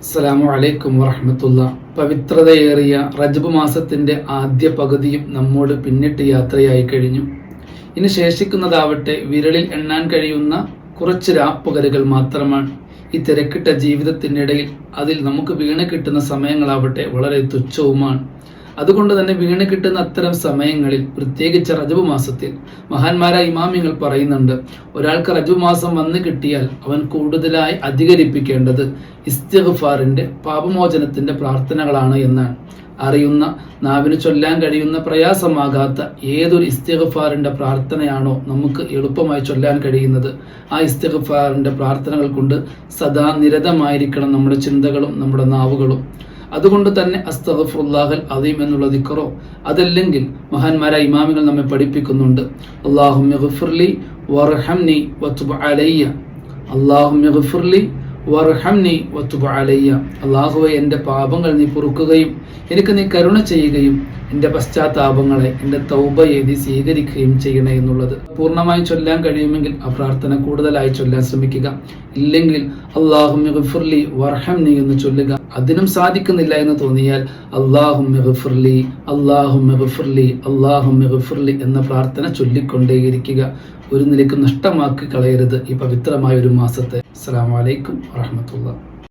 അസ്സലാമു അലൈക്കും വറഹ്മത്തുള്ളാ. പവിത്രതയേറിയ റജബ് മാസത്തിന്റെ ആദ്യ പകുതിയും നമ്മോട് പിന്നിട്ട് യാത്രയായി കഴിഞ്ഞു. ഇനി ശേഷിക്കുന്നതാവട്ടെ വിരലിൽ എണ്ണാൻ കഴിയുന്ന കുറച്ച് രാപ്പകലുകൾ മാത്രമാണ്. ഈ തിരക്കിട്ട ജീവിതത്തിനിടയിൽ അതിൽ നമുക്ക് വീണ് കിട്ടുന്ന സമയങ്ങളാവട്ടെ വളരെ തുച്ഛവുമാണ്. അതുകൊണ്ട് തന്നെ വീണ് കിട്ടുന്ന അത്തരം സമയങ്ങളിൽ, പ്രത്യേകിച്ച് റജബ് മാസത്തിൽ, മഹാന്മാരായ ഇമാമിങ്ങൾ പറയുന്നുണ്ട്, ഒരാൾക്ക് റജബ് മാസം വന്നു കിട്ടിയാൽ അവൻ കൂടുതലായി അധികരിപ്പിക്കേണ്ടത് ഇസ്തിഗ്ഫാറിന്റെ, പാപമോചനത്തിന്റെ പ്രാർത്ഥനകളാണ് എന്നാണ്. അറിയുന്ന, നാവിന് ചൊല്ലാൻ കഴിയുന്ന, പ്രയാസമാകാത്ത ഏതൊരു ഇസ്തിഗ്ഫാറിന്റെ പ്രാർത്ഥനയാണോ നമുക്ക് എളുപ്പമായി ചൊല്ലാൻ കഴിയുന്നത്, ആ ഇസ്തിഗ്ഫാറിന്റെ പ്രാർത്ഥനകൾ കൊണ്ട് സദാ നിരതമായിരിക്കണം നമ്മുടെ ചിന്തകളും നമ്മുടെ നാവുകളും. അതുകൊണ്ട് തന്നെ അസ്തഗ്ഫിറുല്ലാഹൽ അദീം എന്നുള്ള ദിക്റോ, അതല്ലെങ്കിൽ മഹാന്മാരായ ഇമാമികൾ നമ്മെ പഠിപ്പിക്കുന്നുണ്ട്, അല്ലാഹുമ്മ ഗ്ഫിർലി വർഹംനി വതുബ് അലയ്യ, അല്ലാഹുമ്മ ഗ്ഫിർലി വർഹംനി വതുബ് അലയ്യ. അല്ലാഹുവേ, എൻ്റെ പാപങ്ങൾ നീ പൊറുക്കുകയും എനിക്ക് നീ കരുണ ചെയ്യുകയും എൻ്റെ പശ്ചാത്താപങ്ങളെ, എൻ്റെ തൗബയെ നീ സ്വീകരിക്കുകയും ചെയ്യണേ എന്നുള്ളത് പൂർണ്ണമായി ചൊല്ലാൻ കഴിയുമെങ്കിൽ ആ പ്രാർത്ഥന കൂടുതലായി ചൊല്ലാൻ ശ്രമിക്കുക. ഇല്ലെങ്കിൽ അല്ലാഹുമ്മ ഗ്ഫിർലി വർഹംനി എന്ന് ചൊല്ലുക. അതിനും സാധിക്കുന്നില്ല എന്ന് തോന്നിയാൽ അല്ലാഹുമ്മ ഗ്ഫിർലി, അല്ലാഹുമ്മ ഗ്ഫിർലി, അല്ലാഹുമ്മ ഗ്ഫിർലി എന്ന പ്രാർത്ഥന ചൊല്ലിക്കൊണ്ടേയിരിക്കുക. ഒരു നിലയ്ക്ക് നഷ്ടമാക്കി കളയരുത് ഈ പവിത്രമായ ഒരു മാസത്തെ. അസ്സലാമു അലൈക്കും വറഹ്മത്തുള്ളാഹി.